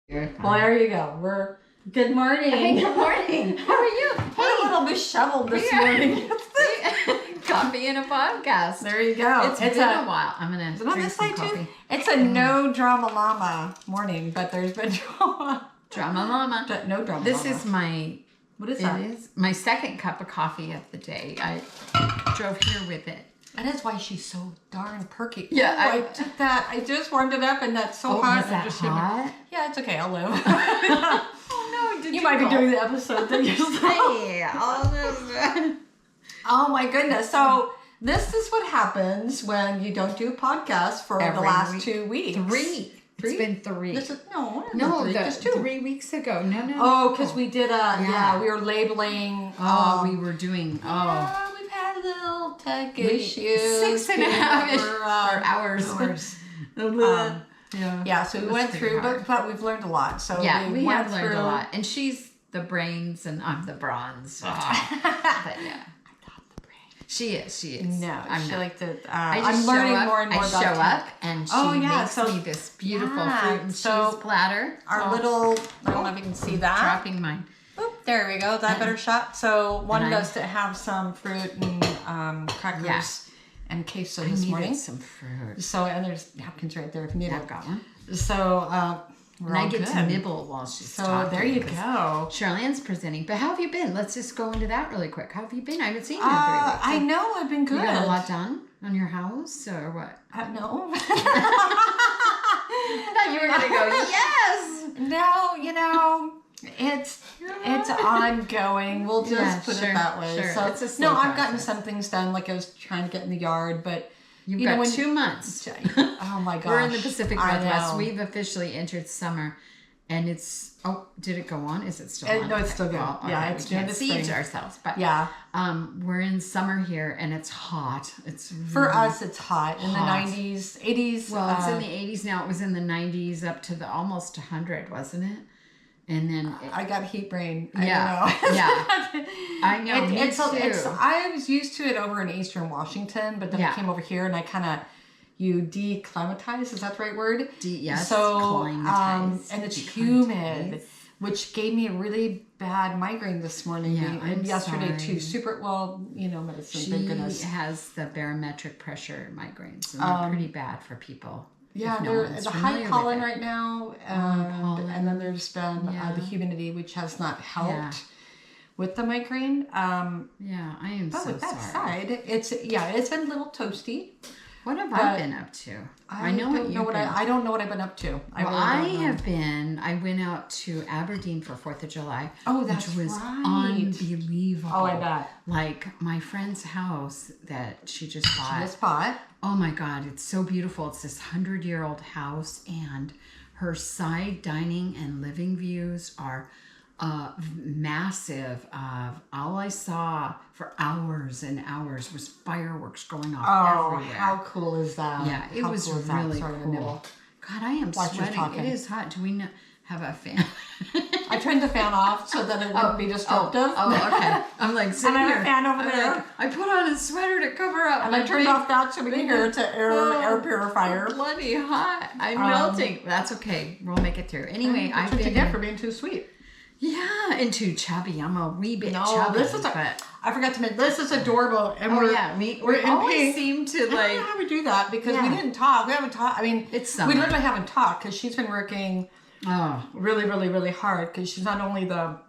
Well, there you go. Good morning. Hey, good morning. How are you? We're a little disheveled this morning. Coffee and a podcast. There you go. It's been a while. I'm going to drink some coffee. Too? It's a no drama llama morning, but there's been drama. Drama llama. No drama This llama. is my... What is that? It is my second cup of coffee of the day. I drove here with it. That is why she's so darn perky. Yeah, I took that. I just warmed it up, and that's so hot. Was that hot? Yeah, it's okay. I'll live. Oh no! You might be doing the episode thing yourself. Hey, all this. Oh my goodness! So this is what happens when you don't do a podcast for the last 2 weeks. Three. It's been 3. Just 2. 3 weeks ago. No. Oh, because we did we were labeling. We were doing. Yeah, we've had little tech issues. 6.5 hours. Yeah, so we went through, but we've learned a lot. So yeah, we have learned a lot. And she's the brains and I'm the bronze. But yeah. She is. No, I'm not. like the. I'm learning more and more about show up, and she makes me this beautiful fruit and cheese platter. Our little. I don't know if you can see that. Dropping mine. Oop, there we go. Is that a better shot? So wanted us to have some fruit and crackers and queso this morning. Some fruit. So and there's napkins right there if you need it. I've got one. So. And I get to nibble while she's talking. So there you go. CherylAnn's presenting. But how have you been? Let's just go into that really quick. How have you been? I haven't seen you in 3 weeks. I know. I've been good. You got a lot done on your house or what? No. I thought you were going to go, yes! No, it's ongoing. We'll just put it that way. Sure. So it's a slow I've gotten process. some things done. Like I was trying to get in the yard, but You've got 2 months. Oh my gosh. We're in the Pacific Northwest. We've officially entered summer. And it's, did it go on? Is it still on? No, it's still good. Well, yeah, it's doing its thing. Ourselves. But yeah. We're in summer here and it's hot. It's really for us, it's hot. In the 90s, 80s. Well, it's in the 80s now. It was in the 90s up to the almost 100, wasn't it? And then I got heat brain. Yeah, I know. Me too. I was used to it over in Eastern Washington, but then I came over here and I you declimatize. Is that the right word? Yes. So and it's humid, which gave me a really bad migraine this morning. Yeah, and yesterday too. Medicine. Thank goodness. She has the barometric pressure migraines, and they're pretty bad for people. Yeah, there's a high pollen right now, and then there's been the humidity, which has not helped with the migraine. I am but so with that sorry. side, it's been a little toasty. What have I been up to? I don't know what I've been up to. I went out to Aberdeen for 4th of July. Oh, that's which was right. unbelievable. Oh, I bet. Like my friend's house that she just bought. Oh my God, it's so beautiful. It's this 100-year-old house, and her side dining and living views are massive. All I saw for hours and hours was fireworks going off everywhere. How cool is that? Yeah, it was really cool. God, I am sweating. It is hot. Do we have a fan? I turned the fan off so that it wouldn't be disruptive. Okay. I'm like sitting here. I have a fan over there. Like, I put on a sweater to cover up. And I turned off that so we can hear it's an air purifier. Bloody hot. I'm melting. That's okay. We'll make it through. Anyway, I've been get for being too sweet. Yeah, and too chubby. I'm a wee bit chubby. I forgot to mention, this is adorable. And we're in always pink. Seem to I don't know how we do that because we didn't talk. We haven't talked. I mean, it's summer. We literally haven't talked because she's been working really, really, really hard because she's not only one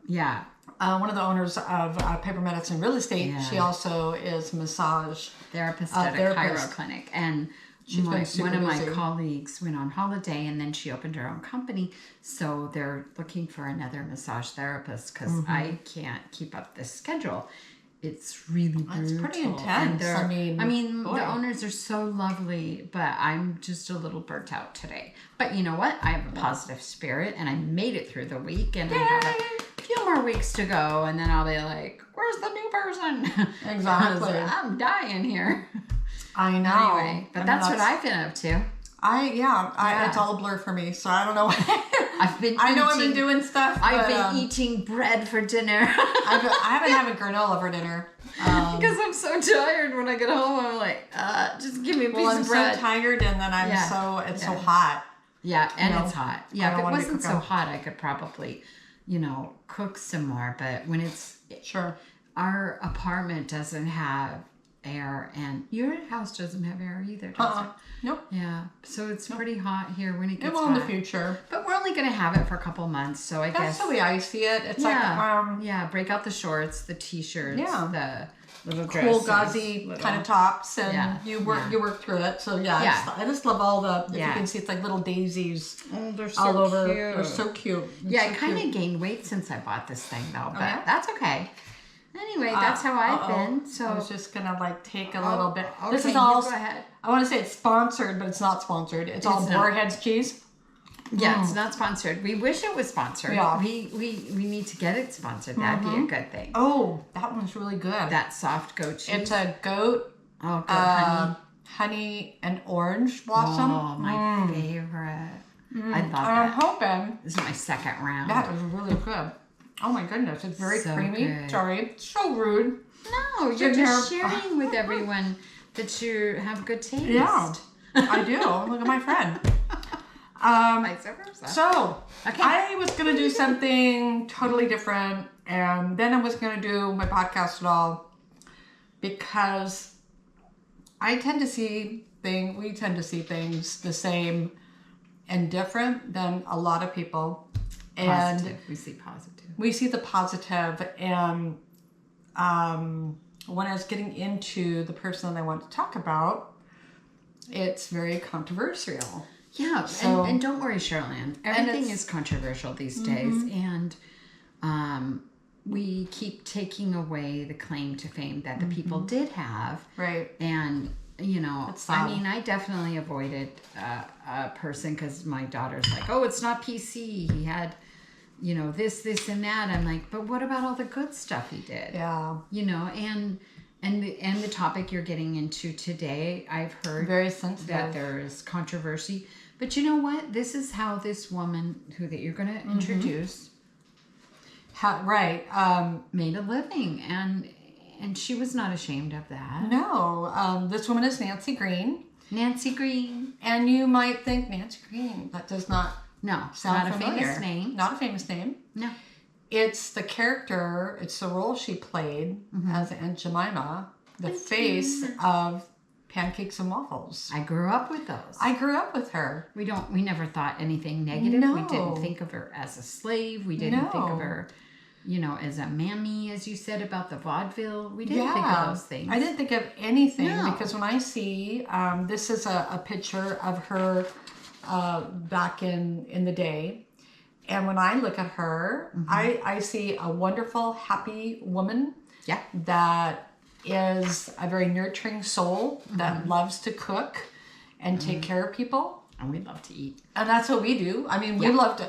of the owners of Paper Medicine Real Estate, she also is massage therapist at a chiro clinic. And one of my colleagues went on holiday and then she opened her own company. So they're looking for another massage therapist because I can't keep up this schedule. It's really brutal. It's pretty intense. The owners are so lovely, but I'm just a little burnt out today. But you know what? I have a positive spirit and I made it through the week and I have a few more weeks to go and then I'll be like, where's the new person? Exactly. I'm dying here. I know. Anyway, but that's what I've been up to. It's all a blur for me, so I don't know. I've been doing stuff. I've been eating bread for dinner. I've been having granola for dinner. Because I'm so tired when I get home. I'm like, just give me a piece of bread. I'm so tired, and then I'm so hot. Yeah, and it's hot. Yeah, if it wasn't so out. hot, I could probably, cook some more. But when it's... Sure. Our apartment doesn't have air, and your house doesn't have air either, does it? Nope. Yeah, so it's pretty hot here when it gets hot. hot. In the future. But we're only going to have it for a couple months, so I guess... That's the way I see it. It's break out the shorts, the t-shirts, the little cool, dresses. Gauzy kind of tops, and you work through it. So I just love all the, if you can see, it's like little daisies they're so all over. Cute. They're so cute. I kind of gained weight since I bought this thing, though, but that's okay. Anyway, that's how I've been. So I was just gonna take a little bit. Okay, This is all. Go ahead. I want to say it's sponsored, but it's not sponsored. It's all Boarhead's cheese. Yeah, it's not sponsored. We wish it was sponsored. Yeah. We need to get it sponsored. That'd be a good thing. Oh, that one's really good. That soft goat cheese. It's a goat. Oh, goat honey and orange blossom. Oh, my favorite. I love I'm it. hoping. This is my second round. That was really good. Oh my goodness, it's very So creamy. good. Sorry, so rude. No, you're just sharing with everyone that you have good taste. Yeah, I do. Look at my friend. Vice versa. So, Okay. I was going to do something totally different, and then I was going to do my podcast at all, because we tend to see things the same and different than a lot of people. Positive. And We see positive. we see the positive, and when I was getting into the person that I want to talk about, it's very controversial. Yeah, So- and don't worry, CherylAnn. Everything is controversial these days, and we keep taking away the claim to fame that the people did have. Right. And, It's sad. I mean, I definitely avoided a person because my daughter's like, oh, it's not PC. He had, this, and that. I'm like, but what about all the good stuff he did? Yeah. And the topic you're getting into today, I've heard Very sensitive. that there is controversy. But you know what? This is how this woman that you're going to introduce made a living, and she was not ashamed of that. No, this woman is Nancy Green. Nancy Green. And you might think, Nancy Green, that does not No, sound not familiar. a famous name. Not a famous name. No. It's the character, it's the role she played as Aunt Jemima, the face of Pancakes and Waffles. I grew up with those. I grew up with her. We never thought anything negative. No. We didn't think of her as a slave. We didn't think of her, as a mammy, as you said about the vaudeville. We didn't think of those things. I didn't think of anything No. because when I see, this is a picture of her back in the day. And when I look at her, I see a wonderful, happy woman Yeah. that is a very nurturing soul that loves to cook and take care of people. And we love to eat. And that's what we do. I mean,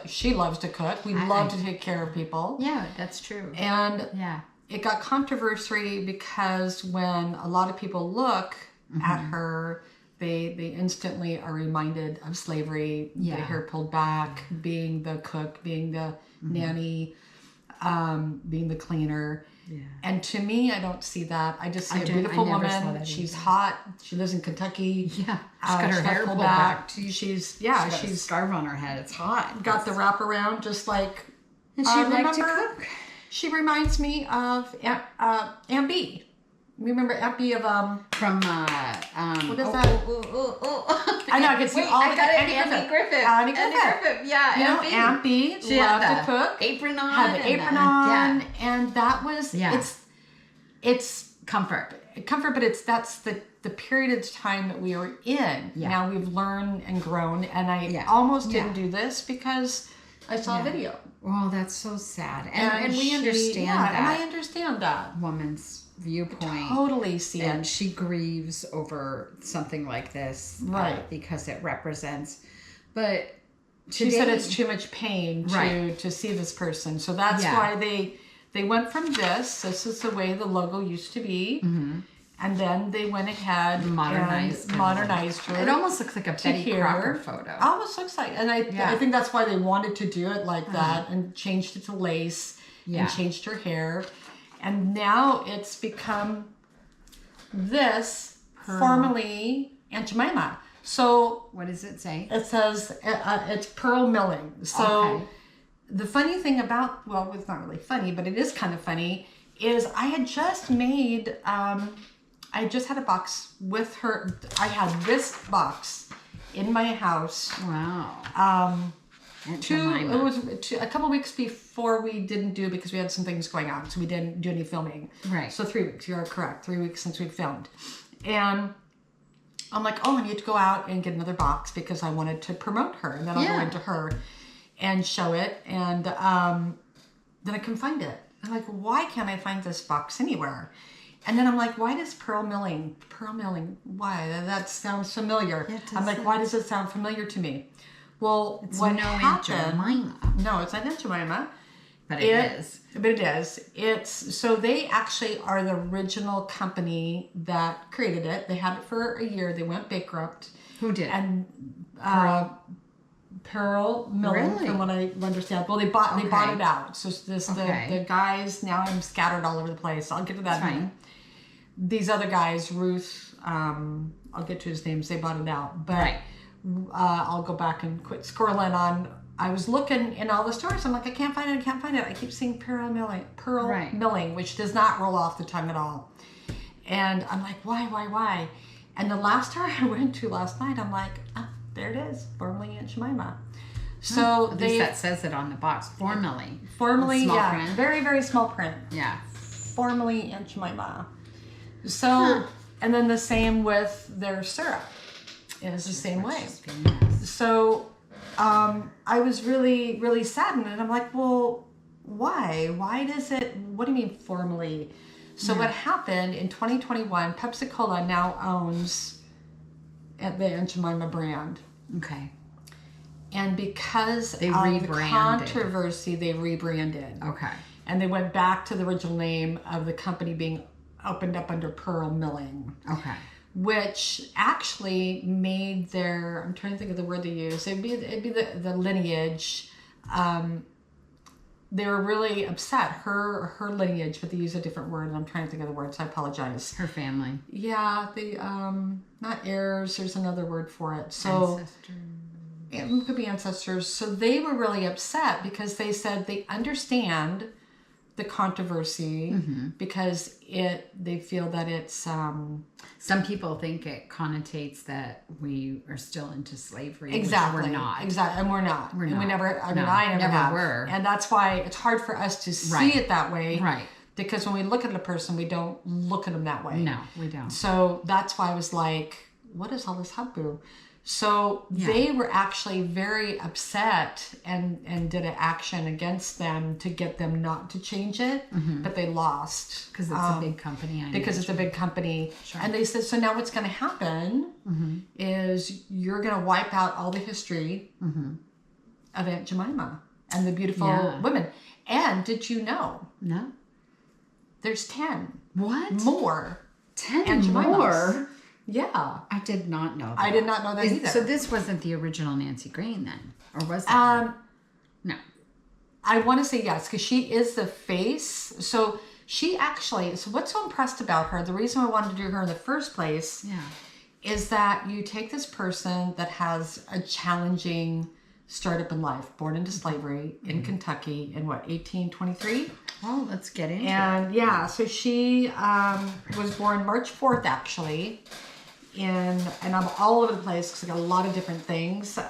she loves to cook. We love to take care of people. Yeah, that's true. And Yeah. it got controversy because when a lot of people look at her, they instantly are reminded of slavery, the hair pulled back, being the cook, being the nanny, being the cleaner. Yeah. And to me, I don't see that. I just see a I beautiful never saw woman. that She's either. hot. She lives in Kentucky. Yeah. She's got her hair pulled back. She's got a scarf on her head. It's hot. got the wraparound, just like. And she liked to remember- cook. She reminds me of Aunt B. Remember Aunt B of From what is that? I know, I can see all I the got it. Andy Andy Griffith. Griffith. Andy Griffith. Yeah, You know, Aunt B She loved had to cook. Apron on. Had the apron on, and that was it's Comfort. but that's the period of time that we were in. Yeah. Now we've learned and grown, and I almost didn't do this because I saw a video. Well, that's so sad, and we understand that. And I understand that. Woman's viewpoint. Totally see And it. she grieves over something like this, Right. because it represents. But She said it's too much pain to see this person, so that's why they went from this. This is the way the logo used to be, and then they went ahead modernized and modernized her. It almost looks like a Betty here. Crocker photo. Almost looks like, and I think that's why they wanted to do it like that, and changed it to lace, and changed her hair, and now it's become this, formerly Aunt Jemima. So what does it say? It says it's pearl milling. So the funny thing about, well, it's not really funny, but it is kind of funny, is I had just made, I just had a box with her. I had this box in my house. Wow. It was a couple weeks before we didn't do, because we had some things going on, so we didn't do any filming. Right. So 3 weeks. You're correct. 3 weeks since we filmed, and I'm like, oh, I need to go out and get another box because I wanted to promote her, and then I'll go into her and show it, and then I couldn't find it. I'm like, why can't I find this box anywhere? And then I'm like, why does pearl milling? Why? That sounds familiar. I'm like, why does it sound familiar to me? Well, it's what no happened? Aunt Jemima. No, it's not Aunt Jemima. But it is. But it is. It's so they actually are the original company that created it. They had it for a year. They went bankrupt. Who did? And Pearl Milling, Really? from what I understand. Well, they bought it out. So the guys, now I'm scattered all over the place. I'll get to that. Fine. These other guys, Ruth, I'll get to his names. They bought it out, but I'll go back and quit scrolling on. I was looking in all the stores. I'm like, I can't find it. I keep seeing pearl milling, which does not roll off the tongue at all. And I'm like, why? And the last store I went to last night, I'm like, there it is, formerly Aunt Jemima. So at least that says it on the box. Formerly, small print. Very, very small print. Yeah. Formerly Aunt Jemima. So, and then the same with their syrup. It's the same way. So, I was really, really saddened, and I'm like, well, why? Why does it? What do you mean formally? So what happened in 2021? Pepsi-Cola now owns the Aunt Jemima brand. Okay. And because they of rebranded. The controversy, they rebranded. Okay. And they went back to the original name of the company being opened up under Pearl Milling. Okay. Which actually made their, I'm trying to think of the word they use, it'd be the lineage. They were really upset, her lineage, but they use a different word, and I'm trying to think of the word, so I apologize. Her family. Yeah, the not heirs, there's another word for it. So ancestors. It could be ancestors. So they were really upset because they said they understand the controversy because they feel that it's some people think it connotates that we are still into slavery. Exactly. Which we're not. Exactly. And we're not. We're and not. we never, I mean, No, I never have. were. And that's why it's hard for us to see it that way. Right. Because when we look at a person, we don't look at them that way. No, we don't. So that's why I was like, what is all this hubbub? So they were actually very upset and did an action against them to get them not to change it, but they lost. Because it's a big company. It's a big company. Sure. And they said, so now what's going to happen is you're going to wipe out all the history of Aunt Jemima and the beautiful women. And did you know? No. There's 10. What? More. 10 Aunt Jemimas. more? Yeah. I did not know that. I did not know that either. So this wasn't the original Nancy Green then? Or was it? No. I want to say yes, because she is the face. So she actually, so what's so impressed about her, the reason I wanted to do her in the first place is that you take this person that has a challenging startup in life, born into slavery in Kentucky in 1823? Oh, let's get into it. And so she was born March 4th actually. And I'm all over the place because I got a lot of different things. In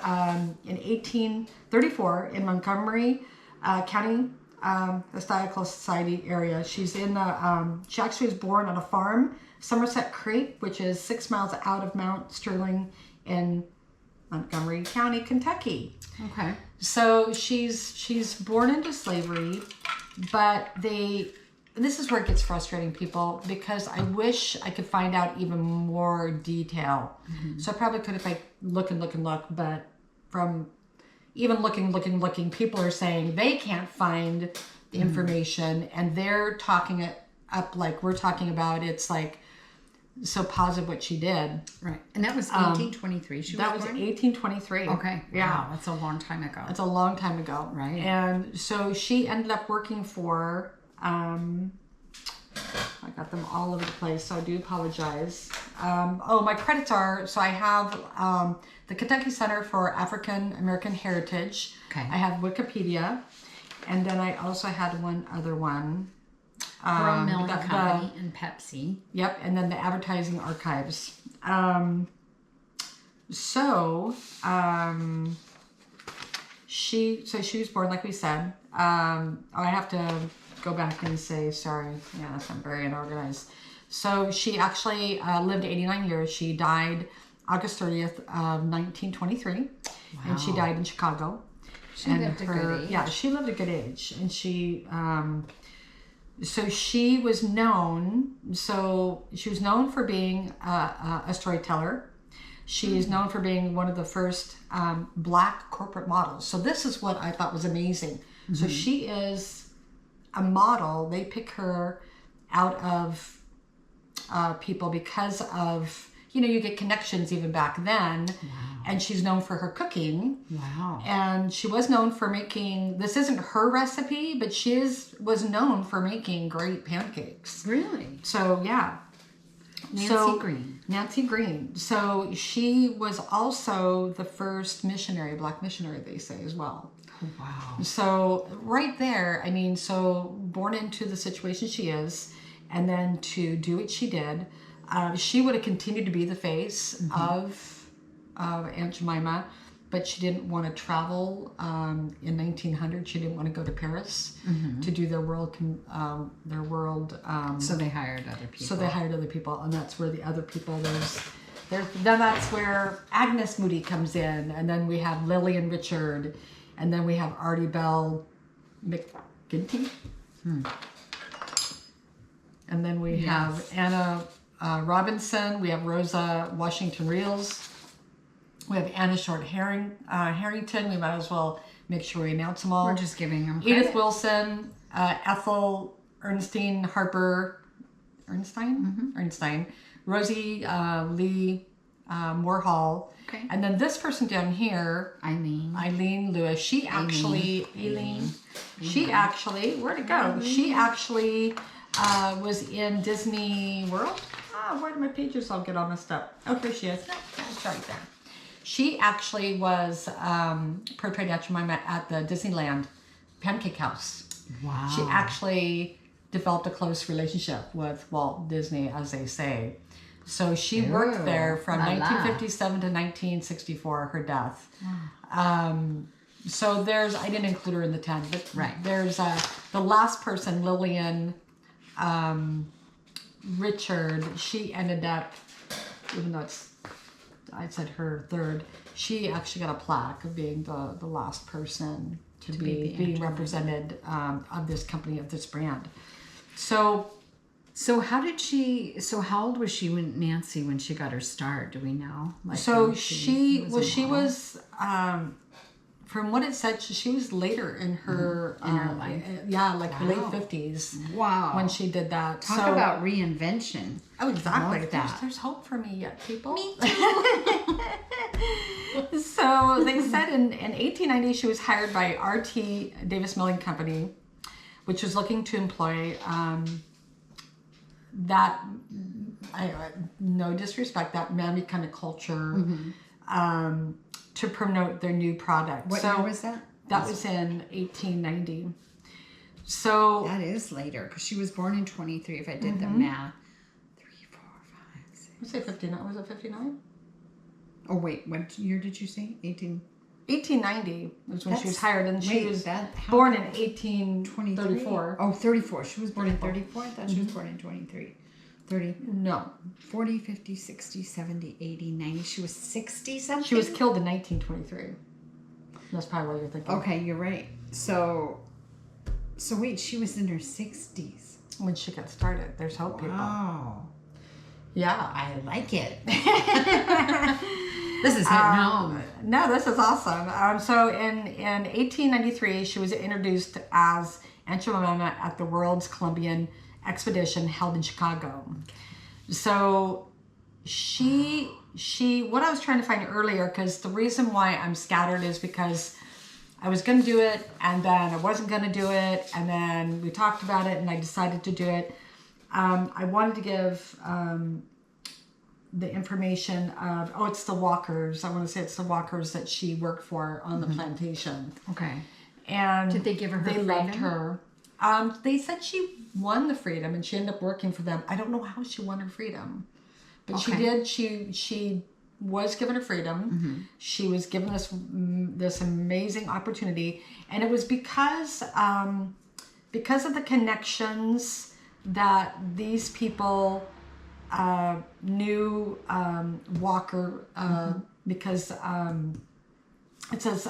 1834 in Montgomery County, Historical Society area. She's in she actually was born on a farm, Somerset Creek, which is 6 miles out of Mount Sterling in Montgomery County, Kentucky. Okay. So she's born into slavery, but this is where it gets frustrating, people, because I wish I could find out even more detail. So I probably could if I look, but from even looking, people are saying they can't find the information, and they're talking it up like we're talking about. It's like so positive what she did. Right. And that was 1823 she was born? 1823. Okay. Yeah. Wow, that's a long time ago. That's a long time ago. Right. And so she ended up working for I got them all over the place, so I do apologize. My credits are, so I have the Kentucky Center for African American Heritage. Okay. I have Wikipedia, and then I also had one other one. Pearl Milling Company and Pepsi. Yep, and then the Advertising Archives. She was born, like we said. I have to go back and say, sorry, yes, I'm very unorganized. So she actually lived 89 years. She died August 30th of 1923, wow. And she died in Chicago. She lived a good age. Yeah, she lived a good age, and she. So she was known. So she was known for being a storyteller. She is known for being one of the first Black corporate models. So this is what I thought was amazing. Mm-hmm. So she is a model. They pick her out of people because of, you get connections even back then. Wow. And she's known for her cooking. Wow. And she was known for making, this isn't her recipe, but she was known for making great pancakes. Really? So, yeah. Nancy Green. So she was also the first Black missionary, they say, as well. Wow. So right there, so born into the situation she is, and then to do what she did, she would have continued to be the face mm-hmm. of Aunt Jemima, but she didn't want to travel. In 1900, she didn't want to go to Paris mm-hmm. to do their world. So they hired other people. And that's where the other people. Then that's where Agnes Moody comes in, and then we have Lillian Richard, and then we have Artie Bell McGinty, and then we have Anna Robinson. We have Rosa Washington Reels. We have Anna Short Harrington. We might as well make sure we announce them all. We're just giving them credit. Edith Wilson, Ethel Ernstine Harper, Ernstine, Rosie Lee Moorhall. Okay. And then this person down here, Eileen Lewis. She actually, where'd it go? She actually was in Disney World. Where did my pages all get all messed up? Oh, there she is. No, it's right there. She actually was portrayed Aunt Jemima at the Disneyland Pancake House. Wow. She actually developed a close relationship with Walt Disney, as they say. So she worked there from 1957 to 1964, her death. So I didn't include her in the 10, but there's the last person, Lillian Richard. She ended up, even though I said her third, she actually got a plaque of being the last person to be being represented of this company, of this brand. So how old was she when she got her start? Do we know? She was from what it said, she was later in her life. Her late 50s. Wow. When she did that. Talk about reinvention. Oh, exactly. There's hope for me yet, people. Me too. So they said in 1890 she was hired by R.T. Davis Milling Company, which was looking to employ no disrespect, that mammy kind of culture. Mm-hmm. To promote their new product. What year was that? That was in 1890. So that is later, because she was born in 23. If I did mm-hmm. the math, 3, 4, 5, 6. You say 59? Was it 59? Oh wait, what year did you say? 1890 was when she was hired, and she was born in 1834. Oh, 34. She was born in 34. I thought mm-hmm. she was born in 23. 30. No. 40, 50, 60, 70, 80, 90. She was 60 something? She was killed in 1923. That's probably what you're thinking. Okay, you're right. So wait, she was in her 60s. When she got started. There's hope, people. Wow. Yeah. I like it. This is hitting home. No, this is awesome. So in 1893, she was introduced as Aunt Jemima at the World's Columbian Expedition held in Chicago. So she what I was trying to find earlier, because the reason why I'm scattered is because I was going to do it, and then I wasn't going to do it, and then we talked about it, and I decided to do it. I wanted to give the information of, it's the Walkers. I want to say it's the Walkers that she worked for on the plantation. Okay. And did they give her They freedom? loved her. They said she won the freedom and she ended up working for them. I don't know how she won her freedom, but she did. She was given her freedom. She was given this amazing opportunity, and it was because of the connections that these people knew Walker, because it says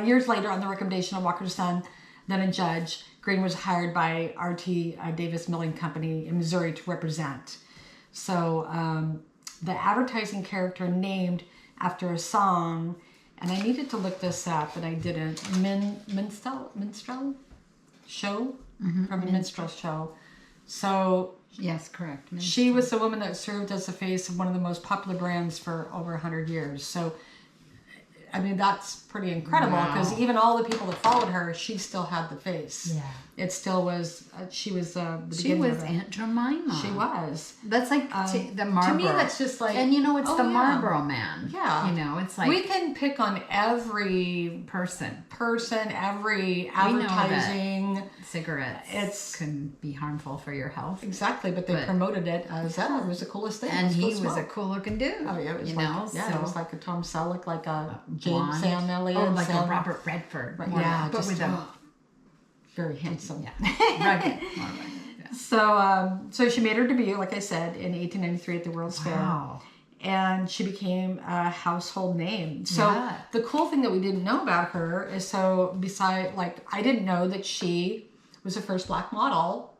years later, on the recommendation of Walker's son, then a judge, Green was hired by R.T. Davis Milling Company in Missouri to represent. So the advertising character named after a song, and I needed to look this up, but I didn't. Minstrel show from a minstrel show. So yes, correct. Minstrel. She was the woman that served as the face of one of the most popular brands for over 100 years. So I mean, that's pretty incredible, because even all the people that followed her, she still had the face. Yeah. It still was, she was the She was Aunt Jemima. She was. That's like the Marlboro. To me, that's just like... And it's the Marlboro Man. Yeah. It's like... We can pick on every person, every advertising. Cigarettes can be harmful for your health. Exactly, but they promoted it as, it was the coolest thing. And he was a cool looking dude. Oh, yeah, it was it was like a Tom Selleck, like a blonde. Sam Elliott. Like a Robert Redford. Right, yeah, but with a... very handsome. Yeah. Rugged. Yeah. So she made her debut, like I said, in 1893 at the World's Fair. And she became a household name. So the cool thing that we didn't know about her is, I didn't know that she was the first black model,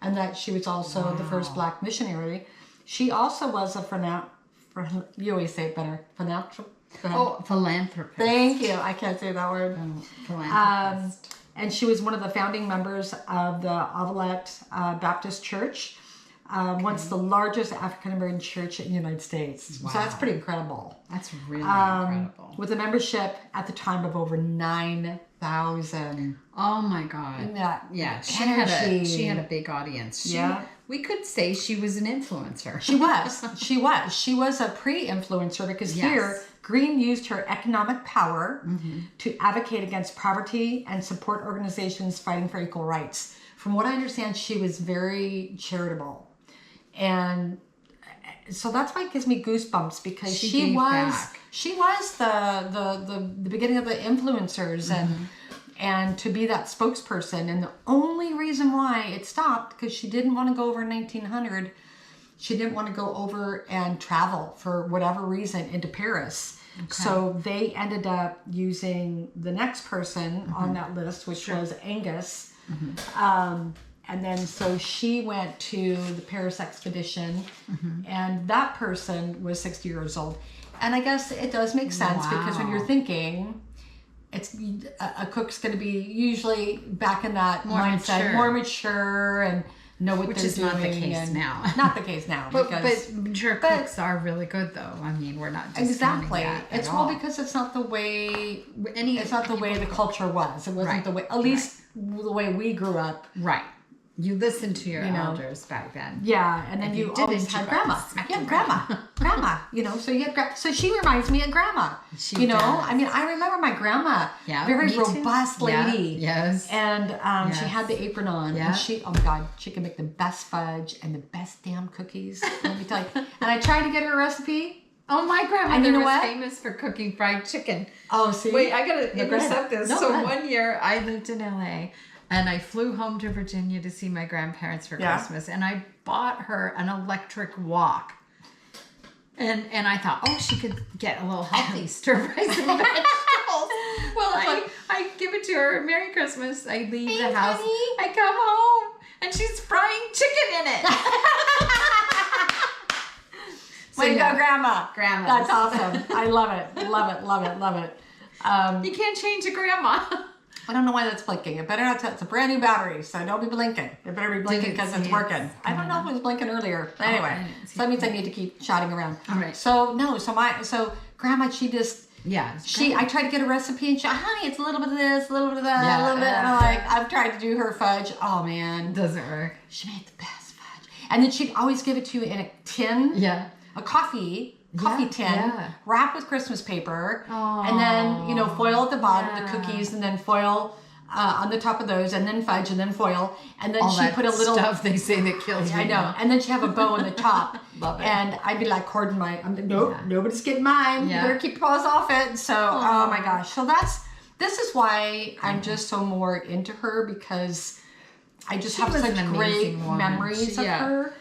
and that she was also the first black missionary. She also was a you always say it better. Philanthropist. Thank you. I can't say that word. Philanthropist. And she was one of the founding members of the Ovalette Baptist Church, once the largest African-American church in the United States. Wow. So that's pretty incredible. That's really incredible. With a membership at the time of over 9,000. Oh my God. Yeah. She had a big audience. We could say she was an influencer. She was. She was a pre-influencer, because here Green used her economic power to advocate against poverty and support organizations fighting for equal rights. From what I understand, she was very charitable. And so that's why it gives me goosebumps, because she was the beginning of the influencers, and to be that spokesperson. And the only reason why it stopped, because she didn't want to go over in 1900. She didn't want to go over and travel for whatever reason into Paris. Okay. So they ended up using the next person on that list, which was Angus. And then so she went to the Paris expedition, and that person was 60 years old. And I guess it does make sense, because when you're thinking, it's a cook's going to be usually back in that mindset, more mature, and know what they're doing. Which is not the case now. Not the case now. But mature cooks are really good, though. I mean, we're not just it's because it's not the way the culture was. It wasn't the way, at least the way we grew up. Right. You listened to your elders back then. Yeah, and then you always had grandma. Yeah, grandma. So she reminds me of grandma. She does. I mean, I remember my grandma. Yeah, very robust lady. Yeah, yes. And she had the apron on. Yeah. And she, oh my God, she could make the best fudge and the best damn cookies. Let me tell you. And I tried to get her a recipe. Oh, my grandmother was famous for cooking fried chicken. Oh, see? Wait, I gotta intercept this. So one year I lived in LA. And I flew home to Virginia to see my grandparents for Christmas. And I bought her an electric wok. And I thought, she could get a little healthy stir-fry some vegetables. Well, I give it to her. Merry Christmas. I leave the house. Honey. I come home. And she's frying chicken in it. Way to go, Grandma. Grandma. That's awesome. I love it. Love it. You can't change a grandma. I don't know why that's blinking. It better not. It's a brand new battery, so don't be blinking. It better be blinking because it's working. I don't know if it was blinking earlier. Anyway, so that means I need to keep shouting around. All right. So Grandma, she just I tried to get a recipe, and she, honey, it's a little bit of this, a little bit of that, a little bit. And I've tried to do her fudge. Oh man, doesn't work. She made the best fudge. And then she'd always give it to you in a tin. Yeah. A coffee tin, wrapped with Christmas paper, Aww. and then, foil at the bottom, the cookies, and then foil on the top of those, and then fudge, and then foil, and then all she put a little stuff they say that kills me. I know, and then she have a bow on the top. Love it. And I'd be like hoarding nobody's getting mine. Yeah. You better keep paws off it. So, oh my gosh. So this is why I'm just so more into her, because I just have such great memories of her.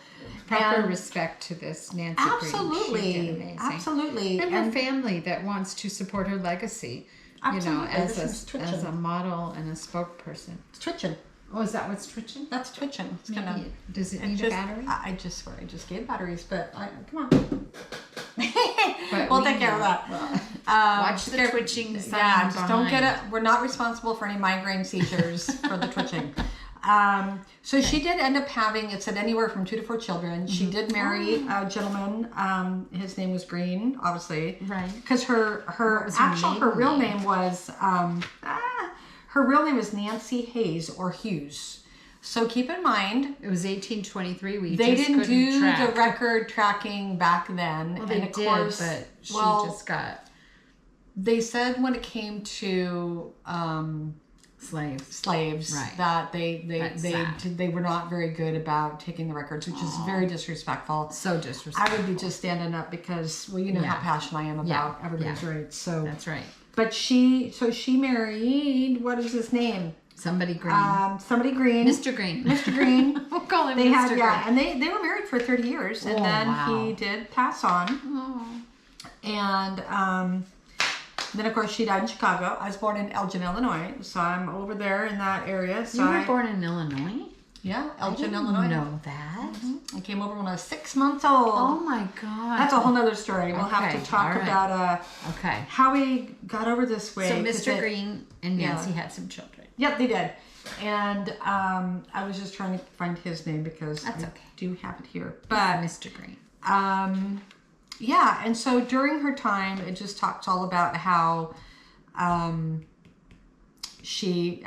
Proper respect to this Nancy Green. Absolutely. And her family that wants to support her legacy. Absolutely. As a model and a spokesperson. It's twitching. Oh, is that what's twitching? That's twitching. It's does it need a battery? I just gave batteries, but come on. We'll take care of that. Watch the twitching sign. Yeah, just don't get it. We're not responsible for any migraine seizures for the twitching. So she did end up having, it said anywhere from 2 to 4 children. She did marry a gentleman. His name was Green, obviously. Right. Because her real name was, her real name was Nancy Hayes or Hughes. So keep in mind, it was 1823. They didn't do the record tracking back then. Well, they and of course, but she just got. They said when it came to slaves, right, that they were not very good about taking the records, which is very disrespectful. So disrespectful. I would be just standing up because, well, you know how passionate I am about everybody's rights. So that's right. But she married, what is his name? Somebody Green. Somebody Green. Mr. Green. Mr. Green. We'll call him Mr. Green. Yeah, and they were married for 30 years, and then he did pass on. Oh. And then, of course, she died in Chicago. I was born in Elgin, Illinois, so I'm over there in that area. So you were born in Illinois? Yeah, Elgin, Illinois. I didn't know that. I came over when I was 6 months old. Oh my God. That's a whole nother story. We'll have to talk about how we got over this way. So Mr. Green and Nancy had some children. Yep, they did. And I was just trying to find his name because I do have it here. But Mr. Green. Yeah, and so during her time, it just talks all about how she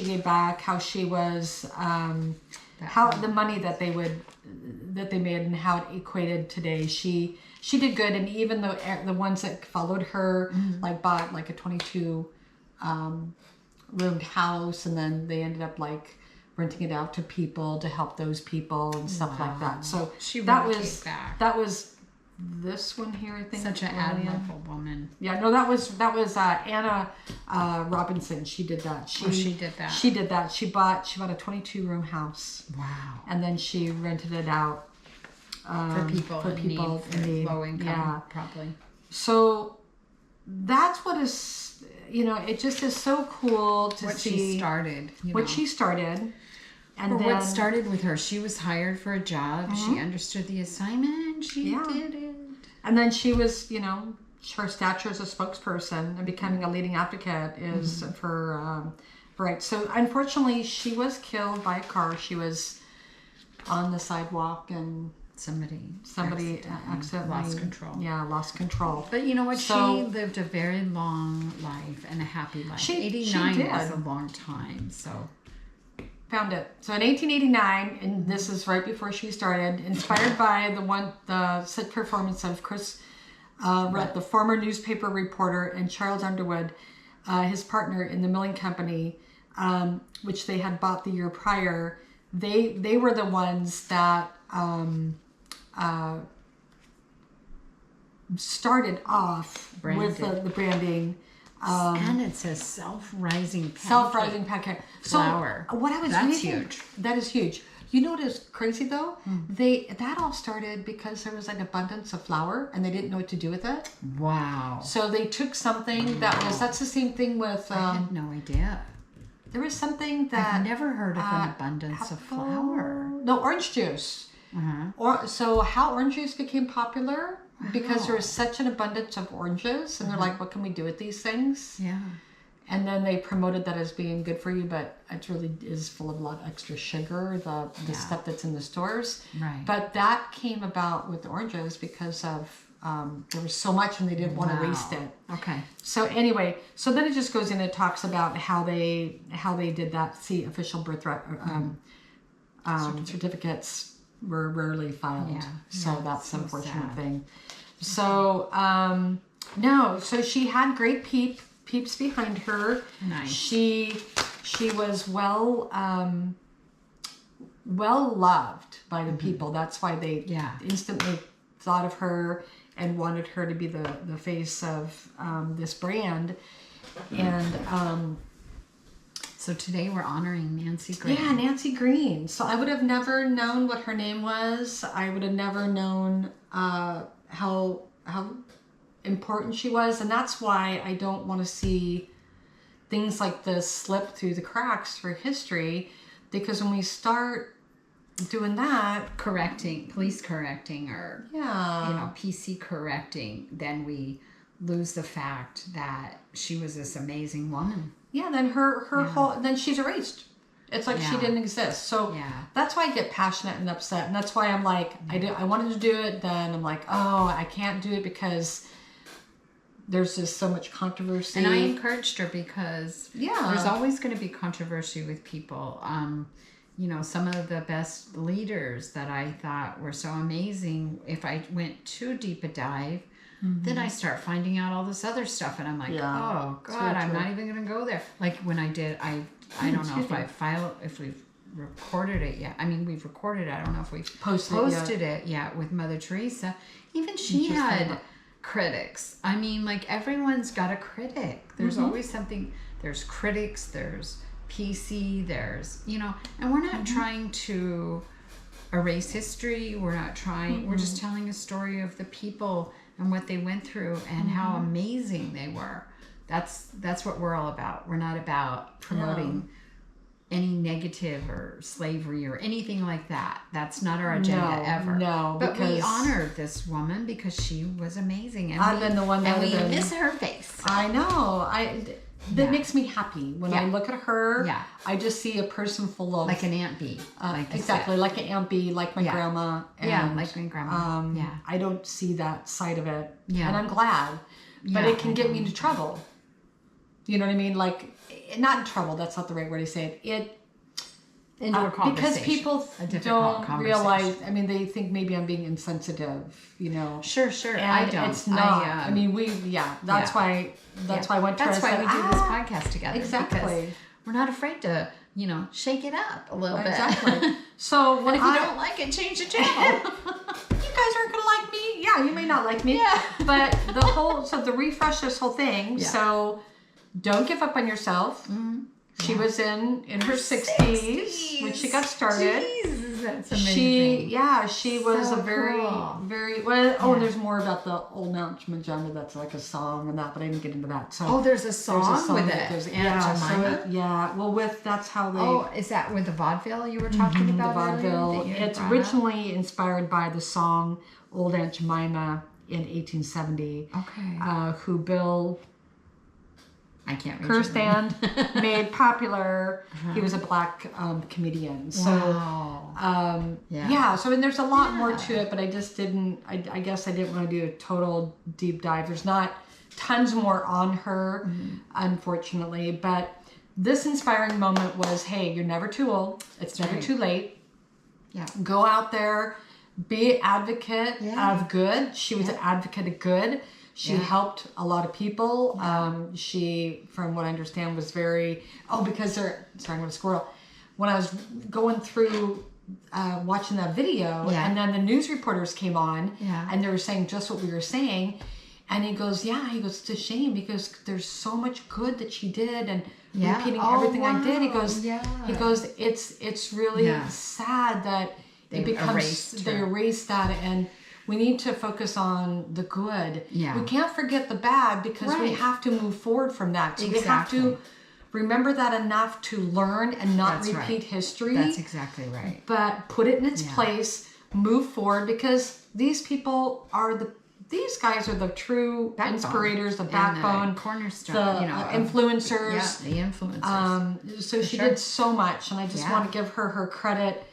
gave back, how she was, how the money that they made and how it equated today. She did good, and even the ones that followed her, like bought like a 22 roomed house, and then they ended up like renting it out to people to help those people and stuff like that. So that was this one here, I think. Such an admirable woman. Yeah, no, that was Anna Robinson. She did that. She did that. She did that. She bought a 22 room house. Wow. And then she rented it out for people in need, low income, probably. So that's what is, it just is so cool to see she started. What she started. And then, what started with her, she was hired for a job. She understood the assignment, and she did it. And then she was, her stature as a spokesperson and becoming a leading advocate is for rights. So unfortunately, she was killed by a car. She was on the sidewalk and somebody accidentally lost control. Yeah, lost control. But you know what? She lived a very long life and a happy life. 89 was a long time, so. Found it. So in 1889, and this is right before she started, inspired by the set performance of Chris Rutt, the former newspaper reporter, and Charles Underwood, his partner in the milling company, which they had bought the year prior. They were the ones that started off with the branding. And it says self-rising pancake flour. So what I was That's reading, huge. That is huge. You know what is crazy though? That all started because there was an abundance of flour and they didn't know what to do with it. Wow. So they took something that's the same thing with. I had no idea. There was something that I've never heard of an abundance of flour. No, orange juice. So how orange juice became popular? Because there was such an abundance of oranges, and they're like, what can we do with these things? Yeah. And then they promoted that as being good for you, but it really is full of a lot of extra sugar, the stuff that's in the stores. Right. But that came about with the oranges because of, there was so much and they didn't want to waste it. Okay. So anyway, so then it just goes in and talks about how they did that, official birthright certificates were rarely filed. Yeah. So Yeah, that's so an unfortunate sad. thing. So, no, so she had great peeps behind her. Nice. She was well loved by the people. That's why they instantly thought of her and wanted her to be the face of this brand. And so today we're honoring Nancy Green. Yeah, Nancy Green. So I would have never known what her name was. I would have never known how important she was. And that's why I don't want to see things like this slip through the cracks for history. Because when we start doing that, police correcting, or PC correcting, then we lose the fact that she was this amazing woman. Yeah, then her whole, then she's erased. It's like she didn't exist. So that's why I get passionate and upset, and that's why I'm like, I wanted to do it. Then I'm like, oh, I can't do it because there's just so much controversy. And I encouraged her because there's always going to be controversy with people. Some of the best leaders that I thought were so amazing, if I went too deep a dive, then I start finding out all this other stuff, and I'm like, oh God, I'm not even going to go there. Like when I did, I don't know if we've recorded it yet. I mean, we've recorded it. I don't know if we've posted it yet with Mother Teresa. Even she had critics. I mean, like everyone's got a critic. There's always something. There's critics. There's PC. There's, and we're not trying to erase history. We're not trying. We're just telling a story of the people and what they went through and how amazing they were. That's what we're all about. We're not about promoting any negative or slavery or anything like that. That's not our agenda ever. No, but we honored this woman because she was amazing, and I've been the one that we miss her face. I know. That makes me happy when I look at her. Yeah. I just see a person full of like an Aunt B. Exactly, like an Aunt B, like my grandma. And, like my grandma. I don't see that side of it, and I'm glad. But it can get me into trouble. You know what I mean? Like, not in trouble. That's not the right word to say it. Into a conversation. Because people don't realize. I mean, they think maybe I'm being insensitive. Sure. And I don't. It's not. I mean, That's why. That's why I went to. That's why we do this podcast together. Exactly. We're not afraid to, shake it up a little bit. Exactly. So when if you don't like it, change the channel. You guys aren't gonna like me. Yeah, you may not like me. Yeah. But to refresh this whole thing. Yeah. So don't give up on yourself. Mm-hmm. She was in her 60s when she got started. Jeez, that's amazing. She was so a very, very well. Oh, there's more about the old Aunt Jemima. That's like a song and that, but I didn't get into that. So there's a song with it. Aunt Jemima. Well, that's how they. Oh, is that with the vaudeville you were talking about? The vaudeville. It's originally inspired by the song "Old Aunt Jemima" in 1870. Okay. Who Bill. I can't Kirstand made popular. He was a black comedian. So, so there's a lot more to it, but I just didn't, I guess I didn't want to do a total deep dive. There's not tons more on her, unfortunately, but this inspiring moment was, hey, you're never too old. It's never too late. Yeah. Go out there, be an advocate of good. She was an advocate of good. She helped a lot of people. She, from what I understand, was very... because sorry, I'm going to squirrel. When I was going through watching that video, and then the news reporters came on, and they were saying just what we were saying, and he goes, it's a shame because there's so much good that she did, and repeating everything I did. He goes, it's really sad that they erased that, and we need to focus on the good. Yeah. We can't forget the bad because we have to move forward from that. So we have to remember that enough to learn and not repeat history. That's exactly right. But put it in its place, move forward, because these people these guys are the true inspirators, the backbone, the cornerstone, the influencers. The influencers. So she did so much, and I just want to give her credit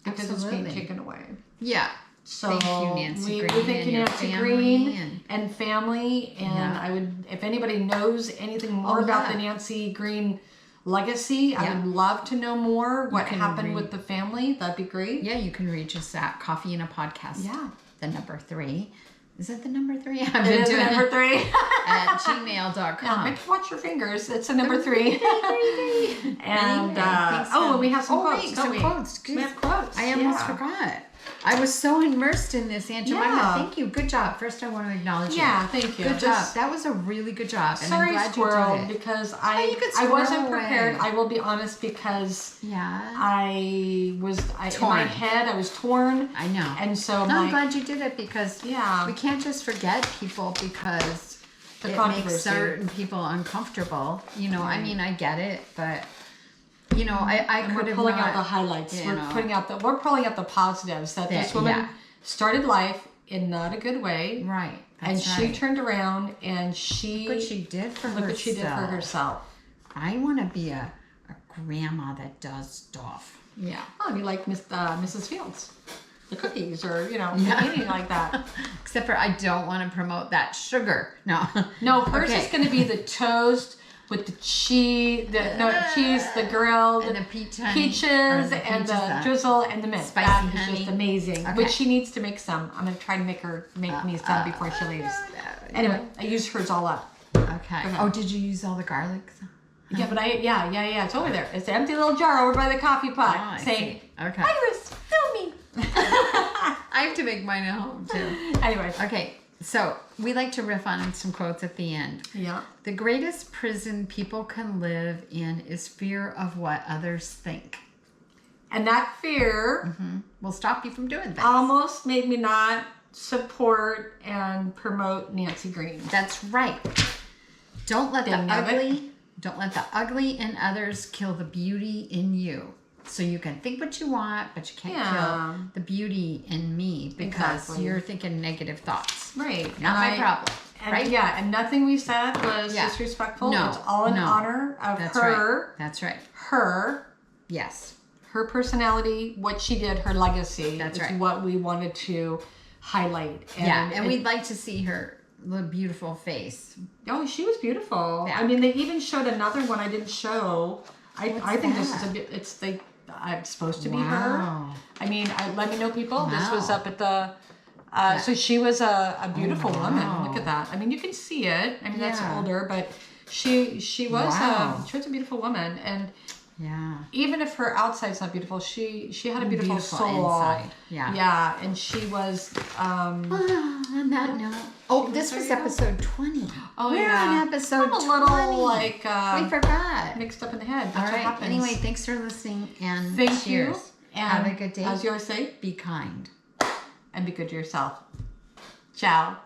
because it's being taken away. Yeah. So thank you, Nancy Green. We thank you, Nancy Green and family. And I would, if anybody knows anything more about the Nancy Green legacy. I would love to know more what happened with the family. That'd be great. Yeah, you can reach us at Coffeeandapodcast. Yeah. The number 3. Is it the number 3? It is the number 3. At gmail.com. Yeah, watch your fingers. It's a number 3. And, and we have some quotes, wait, don't we? Quotes. We have quotes. I almost forgot. I was so immersed in this, Aunt Jemima. Yeah. Thank you. Good job. First, I want to acknowledge you. Yeah, thank you. Good job. That was a really good job. And Sorry, I'm glad squirrel, you did it. because I wasn't prepared. I will be honest, because I was in my head. I was torn. I know. And so I'm glad you did it, because Yeah. we can't just forget people because it makes certain people uncomfortable. You know, I mean, I get it, but you know, I could have pulling out the highlights. We're pulling out the positives that this woman started life in not a good way. Right. And she turned around and she Look what she did for herself. Look what she did for herself. I want to be a grandma that does stuff. Yeah. Oh, you like Mrs. Fields, the cookies, or anything like that. Except for I don't want to promote that sugar. No. No, hers is going to be the toast with the cheese, the grilled, and the peaches, and the drizzle, and the mint. Spicy that honey. is just amazing. Okay. But she needs to make some. I'm going to try to make me some before she leaves. Anyway, I used hers all up. Okay. Oh, did you use all the garlic? Yeah, but it's over there. It's an empty little jar over by the coffee pot saying, okay. Iris, fill me. I have to make mine at home too. Anyway. Okay. So we like to riff on some quotes at the end. Yeah. The greatest prison people can live in is fear of what others think. And that fear will stop you from doing things. Almost made me not support and promote Nancy Green. That's right. Don't let the ugly in others kill the beauty in you. So you can think what you want, but you can't kill the beauty in me because you're thinking negative thoughts. Right. Not my problem. Right? Yeah, and nothing we said was disrespectful. No. It's all in honor of her. Right. That's right. Her. Yes. Her personality, what she did, her legacy. That's is right. what we wanted to highlight. And we'd like to see her little beautiful face. Oh, she was beautiful. Yeah. I mean, they even showed another one I didn't show. I think this is a bit. I'm supposed to be her. I mean, let me know, people. Wow. This was up at the. So she was a beautiful woman. Look at that. I mean, you can see it. I mean, that's older, but she was she was a beautiful woman, and even if her outside's not beautiful, she had a beautiful soul inside. Yeah, and she was. On that note, this was episode 20. Oh, We're on episode 20. I'm a little we forgot. Mixed up in the head. All right. right. Happens. Anyway, thanks for listening, and thank cheers. You. And have a good day. As you always say, be kind and be good to yourself. Ciao.